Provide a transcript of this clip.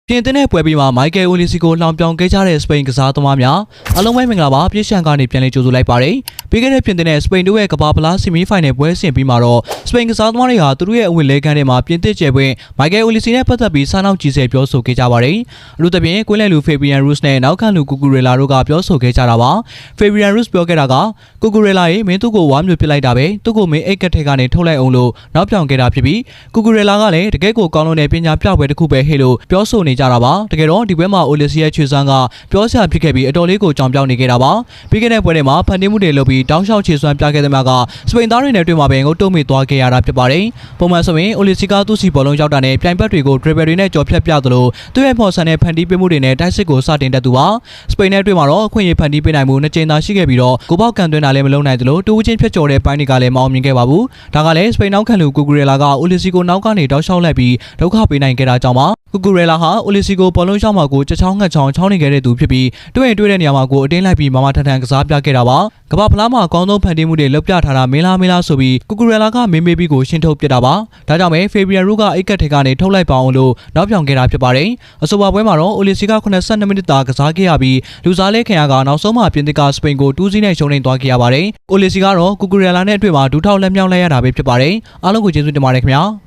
ပြင်သစ်နဲ့ပွဲပြီးမှာမိုက်ကယ်အိုလီစီကိုလှောင်ပြောင်ခဲ့ကြတဲ့စပိန်ကစားသမားများအလုံးဝမင်္ဂလာပါပြည့်ရှံကနေပြန်လည်ကြိုဆိုလိုက်ပါတယ်ပြီးခဲ့တဲ့ပြင်သစ်နဲ့စပိန်တို့ရဲ့ကမ္ဘာဖလားဆီမီဖိုင်နယ်ပွဲစဉ်ပြီးမှာတော့စပိန်ကစားသမားတွေဟာသူတို့ရဲ့အဝတ်လဲခန်းထဲမှာပြင်သစ်ကျယ်ပွင့်မိုက်ကယ်အိုလီစီနဲ့ပတ်သက်ပြီးစာနောက်ကြီးစဲပြောဆိုခဲ့ကြပါတယ်အလို့တပြင်းကွင်းလဲလူဖေဘီယန်ရုစ်နဲ့နောက်ခံလူကူကူရေလာတို့ကပြောဆိုခဲ့ကြတာပါဖေဘီယန်ရုစ်ပြောခဲ့တာကကူကူရေလာရေမင်းသူ့ကိုဝါမျိုးပစ်လိုက်တာပဲသူ့ကိုမင်းအိတ်ကထဲကနေထုတ်လိုက်အောင်လို့နောက်ပြောင်ခဲ့တာဖြစ်ပြီးကူကူရေလာကလည်းတကယ်ကိုကောင်းလုံးတဲ့ပညာပြပွဲတစ်ခုပဲဟဲ့လို့ပြောဆိုနေကြတာပါတကယ်တော့ဒီပွဲမှာအိုလီစီရဲ့ချွေစွမ်းကပြောစရာဖြစ်ခဲ့ပြီးအတော်လေးကိုကြောင်ပြောင်းနေခဲ့တာပါပြီးခဲ့တဲ့ပွဲတွေမှာဖန်တီးမှုတွေလုပ်ပြီးတောင်းလျှောက်ချေစွမ်းပြခဲ့တဲ့များကစပိန်သားတွေနဲ့တွေ့မှာပဲငုတ်တုံးမိသွားခဲ့ရတာဖြစ်ပါတယ်ပုံမှန်ဆိုရင်အိုလီစီကသူ့စီဘောလုံးရောက်တာနဲ့ပြိုင်ဘက်တွေကိုဒရစ်ဘယ်တွေနဲ့ကြော်ဖြတ်ပြသလိုသူ့ရဲ့ဖော်ဆန်တဲ့ဖန်တီးပေးမှုတွေနဲ့တိုက်စစ်ကိုစတင်တတ်သူပါစပိန်နဲ့တွေ့မှာတော့အခွင့်အရေးဖန်တီးပေးနိုင်မှုနှစ်ကြိမ်သာရှိခဲ့ပြီးတော့ကိုပေါက်ကန်သွင်းတာလည်းမလုပ်နိုင်သလိုတူးချင်းဖြတ်ကျော်တဲ့ပိုင်းတွေကလည်းမအောင်မြင်ခဲ့ပါဘူးဒါကလည်းစပိန်နောက်ခံလူကူကူရေလာကအိုလီစီကိုနောက်ကနေတောက်လျှောက်လိုက်ပြီးဒုက္ခပေးနိုင်ခဲ့တာကြောင့်ပါကူကူရေလာဟာအိုလီစီကိုဘောလုံးရှောက်မှာကိုချက်ချောင်းငှက်ချောင်းချောင်းနေခဲ့တဲ့သူဖြစ်ပြီးတွေ့တဲ့နေရာမှာကိုအတင်းလိုက်ပြီးမမထန်ထန်ကစားပြခဲ့တာပါကမ္ဘာဖလားမှာအကောင်းဆုံးဖန်တီးမှုတွေလုပ်ပြထားတာမင်းလားဆိုပြီးကူကူရေလာကမေးပြီးကိုရှင်းထုတ်ပြတာပါဒါကြောင့်ပဲဖေဘီယန်ရုကအိတ်ကက်ထဲကနေထုတ်လိုက်ပါအောင်လို့နောက်ပြောင်ခဲ့တာဖြစ်ပါတယ်အဆိုပါပွဲမှာတော့အိုလီစီက82မိနစ်တာကစားခဲ့ရပြီးလူစားလဲခင်ရကနောက်ဆုံးမှာပြင်သစ်ကစပိန်ကို2-0နဲ့ရှုံးနိမ့်သွားခဲ့ရပါတယ်အိုလီစီကတော့ကူကူရေလာနဲ့အတွေ့မှာဒူးထောက်လက်မြောက်လိုက်ရတာပဲဖြစ်ပါတယ်အားလုံးကိုကျေးဇူးတင်ပါတယ်ခင်ဗျာ